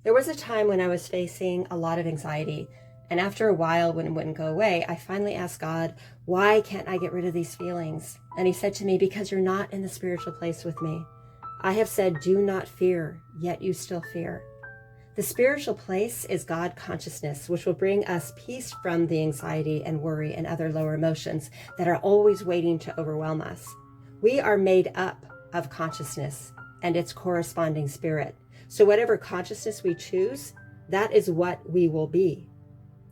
There was a time when I was facing a lot of anxiety, and after a while, when it wouldn't go away, I finally asked God, why can't I get rid of these feelings? And he said to me, because you're not in the spiritual place with me. I have said, do not fear, yet you still fear. The spiritual place is God consciousness, which will bring us peace from the anxiety and worry and other lower emotions that are always waiting to overwhelm us. We are made up of consciousness and its corresponding spirit. So whatever consciousness we choose, that is what we will be.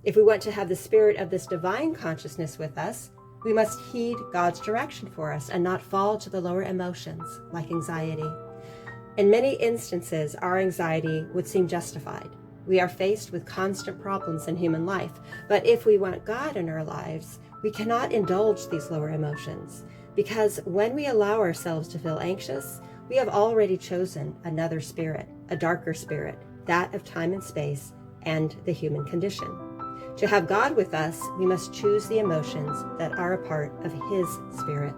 If we want to have the spirit of this divine consciousness with us, we must heed God's direction for us and not fall to the lower emotions like anxiety. In many instances, our anxiety would seem justified. We are faced with constant problems in human life, but if we want God in our lives, we cannot indulge these lower emotions, because when we allow ourselves to feel anxious, we have already chosen another spirit, a darker spirit, that of time and space and the human condition. To have God with us, we must choose the emotions that are a part of His spirit.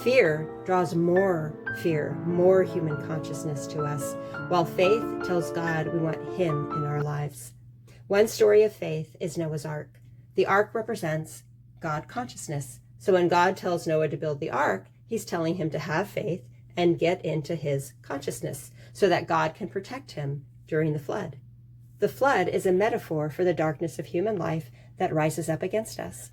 Fear draws more fear, more human consciousness to us, while faith tells God we want Him in our lives. One story of faith is Noah's Ark. The ark represents God consciousness. So when God tells Noah to build the ark, He's telling him to have faith and get into his consciousness so that God can protect him during the flood. The flood is a metaphor for the darkness of human life that rises up against us.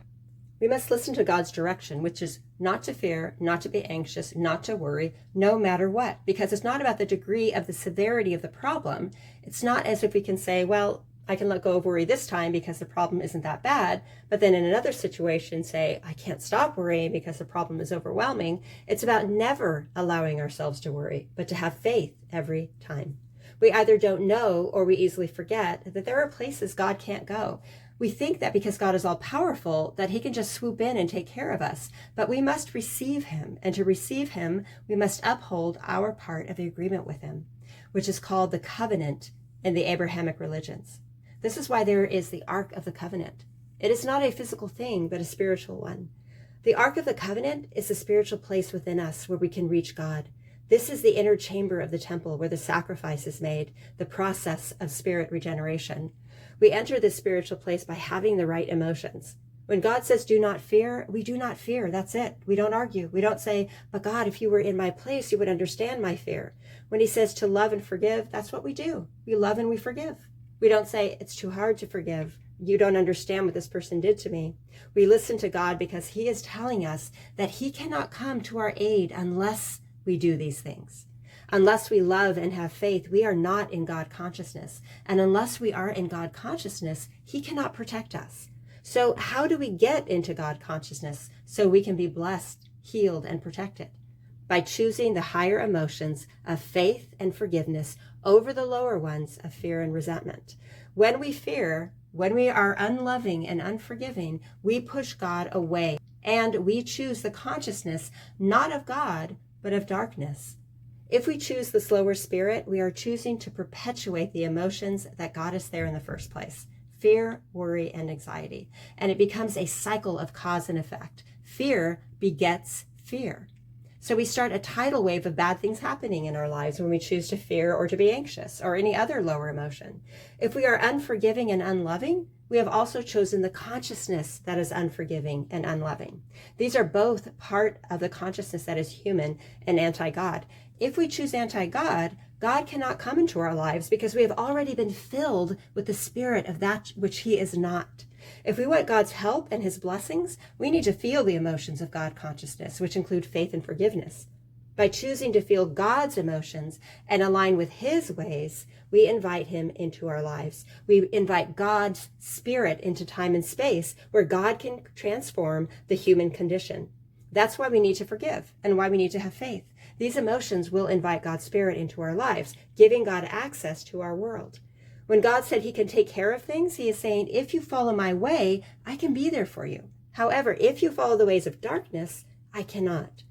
We must listen to God's direction, which is not to fear, not to be anxious, not to worry, no matter what, because it's not about the degree of the severity of the problem. It's not as if we can say, well, I can let go of worry this time because the problem isn't that bad, but then in another situation say, I can't stop worrying because the problem is overwhelming. It's about never allowing ourselves to worry, but to have faith every time. We either don't know or we easily forget that there are places God can't go. We think that because God is all powerful, that He can just swoop in and take care of us, but we must receive Him. And to receive Him, we must uphold our part of the agreement with Him, which is called the covenant in the Abrahamic religions. This is why there is the Ark of the Covenant. It is not a physical thing, but a spiritual one. The Ark of the Covenant is the spiritual place within us where we can reach God. This is the inner chamber of the temple where the sacrifice is made, the process of spirit regeneration. We enter this spiritual place by having the right emotions. When God says, do not fear, we do not fear. That's it. We don't argue. We don't say, but God, if you were in my place, you would understand my fear. When He says to love and forgive, that's what we do. We love and we forgive. We don't say, it's too hard to forgive. You don't understand what this person did to me. We listen to God because He is telling us that He cannot come to our aid unless we do these things. Unless we love and have faith, we are not in God consciousness. And unless we are in God consciousness, He cannot protect us. So how do we get into God consciousness so we can be blessed, healed, and protected? By choosing the higher emotions of faith and forgiveness over the lower ones of fear and resentment. When we fear, when we are unloving and unforgiving, we push God away and we choose the consciousness not of God, but of darkness. If we choose the slower spirit, we are choosing to perpetuate the emotions that got us there in the first place. Fear, worry, and anxiety. And it becomes a cycle of cause and effect. Fear begets fear. So we start a tidal wave of bad things happening in our lives when we choose to fear or to be anxious or any other lower emotion. If we are unforgiving and unloving, we have also chosen the consciousness that is unforgiving and unloving. These are both part of the consciousness that is human and anti-God. If we choose anti-God, God cannot come into our lives because we have already been filled with the spirit of that which He is not. If we want God's help and His blessings, we need to feel the emotions of God consciousness, which include faith and forgiveness. By choosing to feel God's emotions and align with His ways, we invite Him into our lives. We invite God's spirit into time and space where God can transform the human condition. That's why we need to forgive and why we need to have faith. These emotions will invite God's spirit into our lives, giving God access to our world. When God said He can take care of things, He is saying, if you follow my way, I can be there for you. However, if you follow the ways of darkness, I cannot.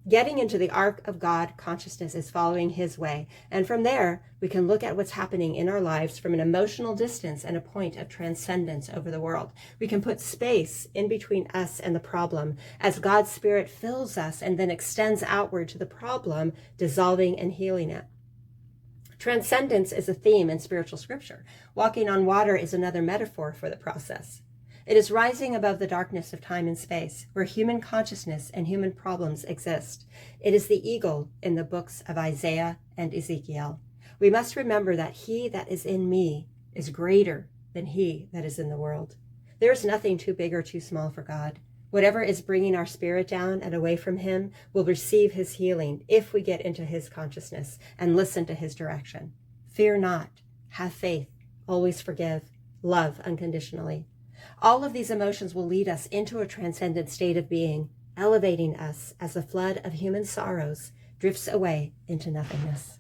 Getting into the ark of God consciousness is following His way. And from there, we can look at what's happening in our lives from an emotional distance and a point of transcendence over the world. We can put space in between us and the problem as God's Spirit fills us and then extends outward to the problem, dissolving and healing it. Transcendence is a theme in spiritual scripture. Walking on water is another metaphor for the process. It is rising above the darkness of time and space, where human consciousness and human problems exist. It is the eagle in the books of Isaiah and Ezekiel. We must remember that he that is in me is greater than he that is in the world. There is nothing too big or too small for God. Whatever is bringing our spirit down and away from him will receive his healing if we get into his consciousness and listen to his direction. Fear not, have faith, always forgive, love unconditionally. All of these emotions will lead us into a transcendent state of being, elevating us as the flood of human sorrows drifts away into nothingness.